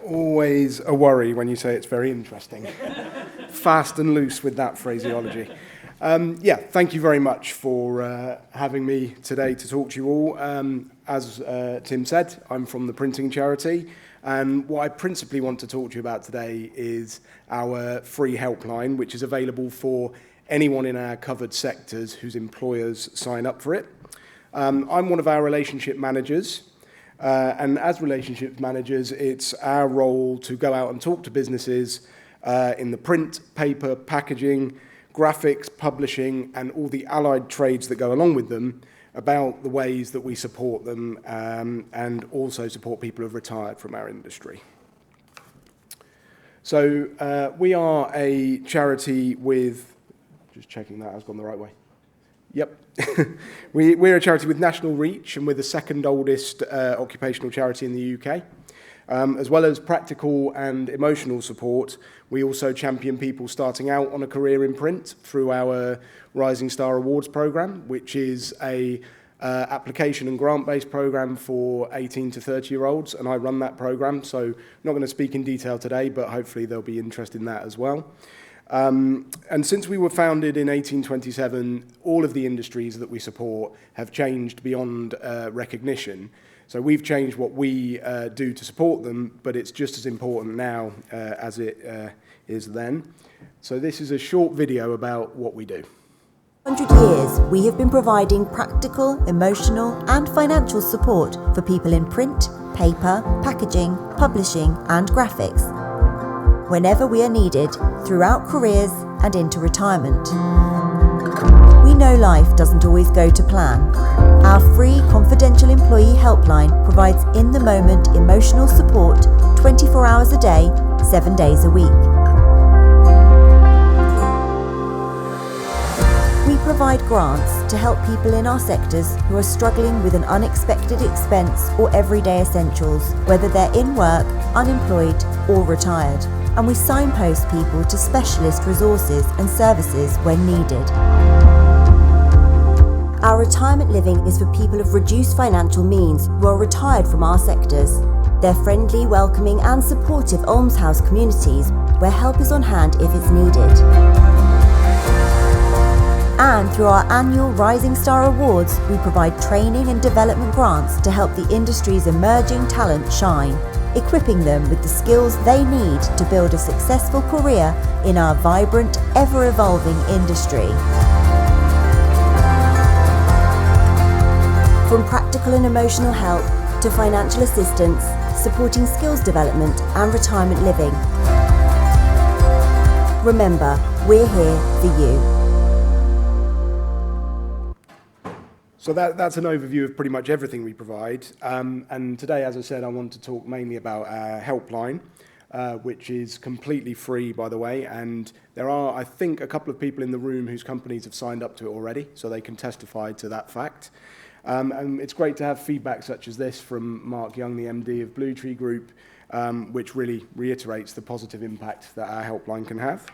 Always a worry when you say it's very interesting. Fast and loose with that phraseology. Thank you very much for having me today to talk to you all. As Tim said, I'm from the printing charity, and what I principally want to talk to you about today is our free helpline, which is available for anyone in our covered sectors whose employers sign up for it. I'm one of our relationship managers. And as relationship managers, it's our role to go out and talk to businesses in the print, paper, packaging, graphics, publishing, and all the allied trades that go along with them about the ways that we support them and also support people who have retired from our industry. So we are a charity with, just checking that I've gone the right way. Yep. We're a charity with national reach, and we're the second oldest occupational charity in the UK. As well as practical and emotional support, we also champion people starting out on a career in print through our Rising Star Awards programme, which is a application and grant-based programme for 18 to 30-year-olds, and I run that programme, so I'm not going to speak in detail today, but hopefully there'll be interest in that as well. And since we were founded in 1827, all of the industries that we support have changed beyond recognition. So we've changed what we do to support them, but it's just as important now as it is then. So this is a short video about what we do. 100 years, we have been providing practical, emotional and financial support for people in print, paper, packaging, publishing and graphics, whenever we are needed, throughout careers and into retirement. We know life doesn't always go to plan. Our free confidential employee helpline provides in-the-moment emotional support 24 hours a day, 7 days a week. We provide grants to help people in our sectors who are struggling with an unexpected expense or everyday essentials, whether they're in work, unemployed or retired. And we signpost people to specialist resources and services when needed. Our retirement living is for people of reduced financial means who are retired from our sectors. They're friendly, welcoming and supportive almshouse communities where help is on hand if it's needed. And through our annual Rising Star Awards, we provide training and development grants to help the industry's emerging talent shine, equipping them with the skills they need to build a successful career in our vibrant, ever-evolving industry. From practical and emotional help to financial assistance, supporting skills development and retirement living. Remember, we're here for you. So that's an overview of pretty much everything we provide. And today, as I said, I want to talk mainly about our helpline, which is completely free, by the way. And there are, I think, a couple of people in the room whose companies have signed up to it already, so they can testify to that fact. And it's great to have feedback such as this from Mark Young, the MD of Blue Tree Group, which really reiterates the positive impact that our helpline can have.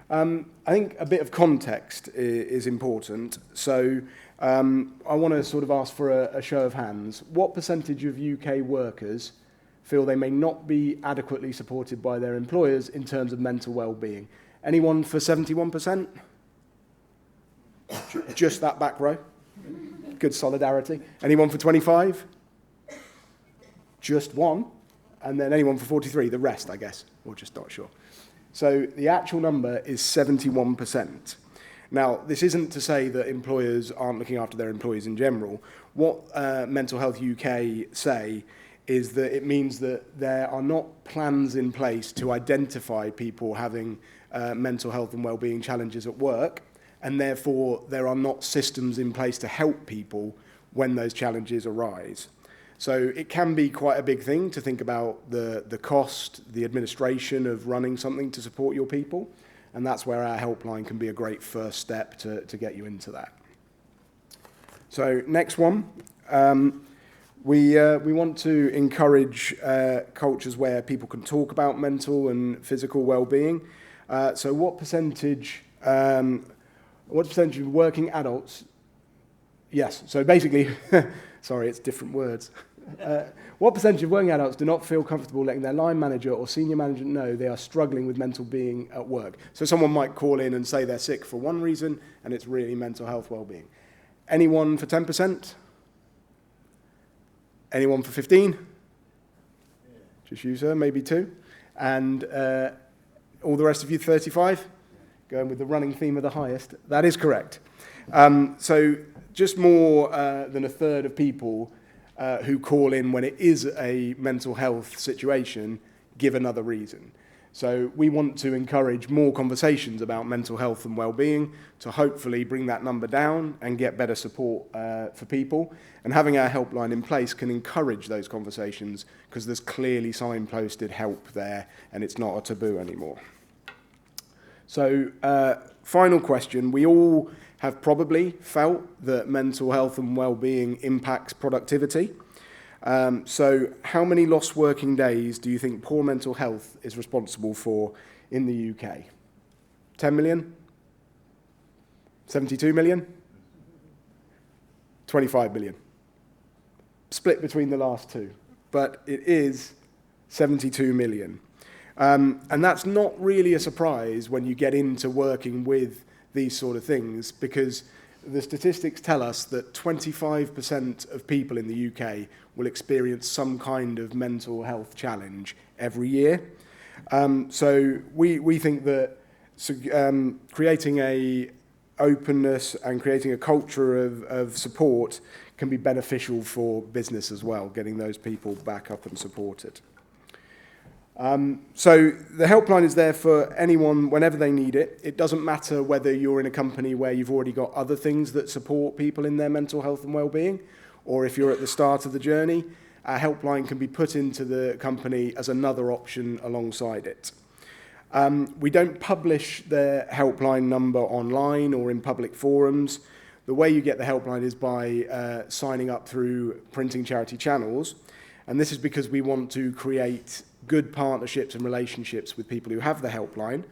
I think a bit of context is important. So I want to sort of ask for a show of hands. What percentage of UK workers feel they may not be adequately supported by their employers in terms of mental well-being? Anyone for 71%? Just that back row? Good solidarity. Anyone for 25? Just one. And then anyone for 43? The rest, I guess. Or just not sure. So the actual number is 71%. Now, this isn't to say that employers aren't looking after their employees in general. What Mental Health UK say is that it means that there are not plans in place to identify people having mental health and wellbeing challenges at work, and therefore there are not systems in place to help people when those challenges arise. So it can be quite a big thing to think about the cost, the administration of running something to support your people. And that's where our helpline can be a great first step to get you into that. So next one, we want to encourage cultures where people can talk about mental and physical well-being. So what percentage of working adults? Yes. So basically, sorry, it's different words. What percentage of working adults do not feel comfortable letting their line manager or senior manager know they are struggling with mental being at work? So someone might call in and say they're sick for one reason, and it's really mental health well-being. Anyone for 10%? Anyone for 15? Just you, sir, maybe 2. And all the rest of you, 35? Going with the running theme of the highest. That is correct. So just more than a third of people who call in when it is a mental health situation give another reason. So we want to encourage more conversations about mental health and well-being to hopefully bring that number down and get better support for people. And having our helpline in place can encourage those conversations because there's clearly signposted help there and it's not a taboo anymore. So final question. We all have probably felt that mental health and well-being impacts productivity. So how many lost working days do you think poor mental health is responsible for in the UK? 10 million? 72 million? 25 million. Split between the last two, but it is 72 million. And that's not really a surprise when you get into working with these sort of things, because the statistics tell us that 25% of people in the UK will experience some kind of mental health challenge every year. So we think that creating a openness and creating a culture of support can be beneficial for business as well, getting those people back up and supported. So the helpline is there for anyone whenever they need it. It doesn't matter whether you're in a company where you've already got other things that support people in their mental health and well-being, or if you're at the start of the journey, our helpline can be put into the company as another option alongside it. We don't publish the helpline number online or in public forums. The way you get the helpline is by signing up through printing charity channels, and this is because we want to create good partnerships and relationships with people who have the helpline,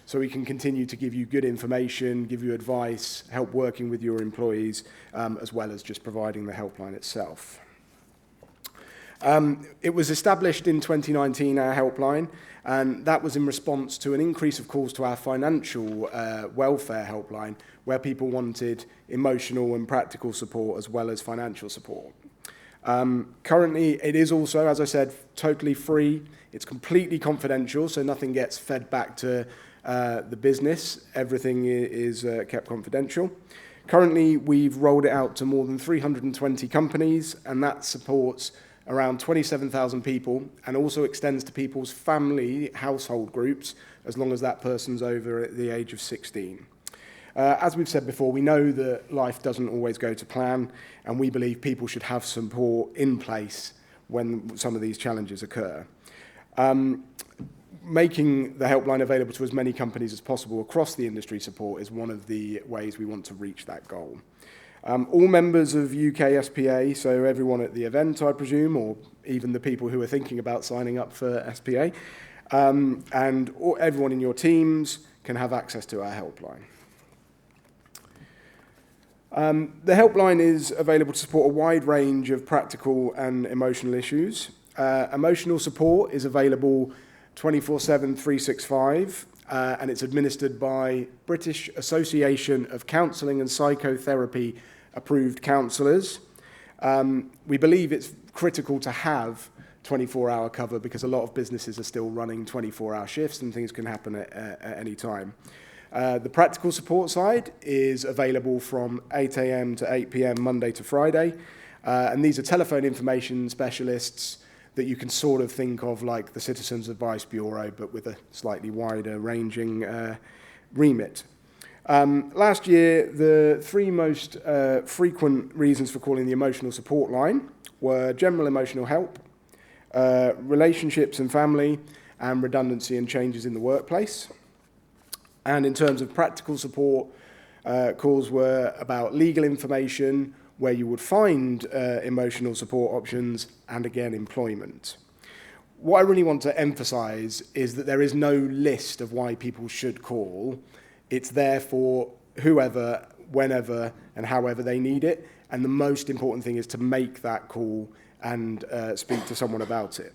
so we can continue to give you good information, give you advice, help working with your employees, as well as just providing the helpline itself. It was established in 2019, our helpline, and that was in response to an increase of calls to our financial welfare helpline, where people wanted emotional and practical support as well as financial support. Currently, it is also, as I said, totally free. It's completely confidential, so nothing gets fed back to the business. Everything is kept confidential. Currently, we've rolled it out to more than 320 companies, and that supports around 27,000 people and also extends to people's family household groups as long as that person's over the age of 16. As we've said before, we know that life doesn't always go to plan, and we believe people should have support in place when some of these challenges occur. Making the helpline available to as many companies as possible across the industry support is one of the ways we want to reach that goal. All members of UK SPA, so everyone at the event, I presume, or even the people who are thinking about signing up for SPA, and everyone in your teams can have access to our helpline. The helpline is available to support a wide range of practical and emotional issues. Emotional support is available 24/7, 365, and it's administered by British Association of Counselling and Psychotherapy approved counsellors. We believe it's critical to have 24-hour cover because a lot of businesses are still running 24-hour shifts and things can happen at any time. The practical support side is available from 8 a.m. to 8 p.m. Monday to Friday, and these are telephone information specialists that you can sort of think of like the Citizens Advice Bureau, but with a slightly wider ranging remit. Last year, the three most frequent reasons for calling the emotional support line were general emotional help, relationships and family, and redundancy and changes in the workplace. And in terms of practical support, calls were about legal information, where you would find emotional support options, and again, employment. What I really want to emphasize is that there is no list of why people should call. It's there for whoever, whenever, and however they need it, and the most important thing is to make that call and speak to someone about it.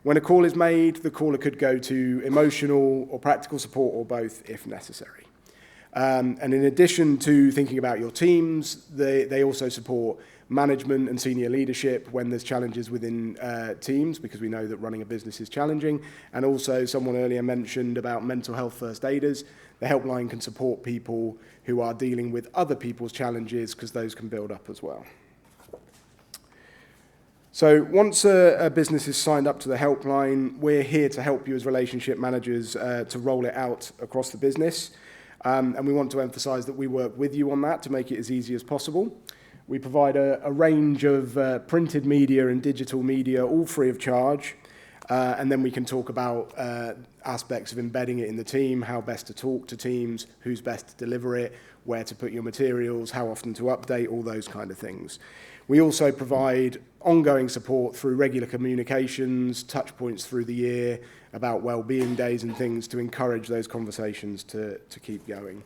When a call is made, the caller could go to emotional or practical support or both if necessary. And in addition to thinking about your teams, they also support management and senior leadership when there's challenges within teams, because we know that running a business is challenging. And also, someone earlier mentioned about mental health first aiders. The helpline can support people who are dealing with other people's challenges, because those can build up as well. So once a business is signed up to the helpline, we're here to help you as relationship managers to roll it out across the business. And we want to emphasize that we work with you on that to make it as easy as possible. We provide a range of printed media and digital media, all free of charge. And then we can talk about aspects of embedding it in the team, how best to talk to teams, who's best to deliver it, where to put your materials, how often to update, all those kind of things. We also provide ongoing support through regular communications, touch points through the year, about well-being days and things to encourage those conversations to keep going.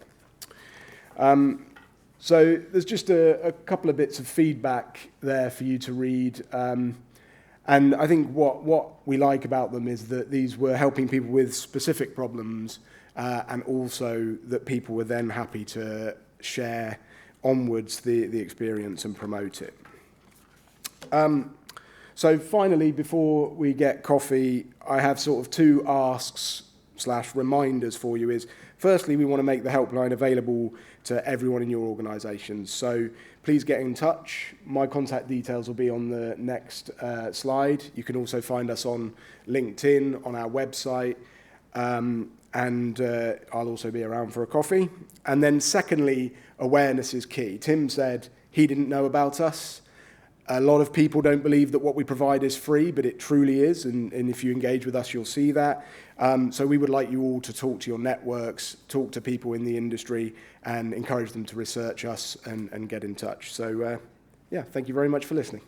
So there's just a couple of bits of feedback there for you to read. And I think what we like about them is that these were helping people with specific problems, and also that people were then happy to share onwards the experience and promote it. So finally, before we get coffee, I have sort of two asks / reminders for you. Is firstly, we want to make the helpline available to everyone in your organisation. So please get in touch. My contact details will be on the next slide. You can also find us on LinkedIn, on our website, and I'll also be around for a coffee. And then secondly, awareness is key. Tim said he didn't know about us. A lot of people don't believe that what we provide is free, but it truly is, and if you engage with us, you'll see that. So we would like you all to talk to your networks, talk to people in the industry, and encourage them to research us and get in touch. So, yeah, thank you very much for listening.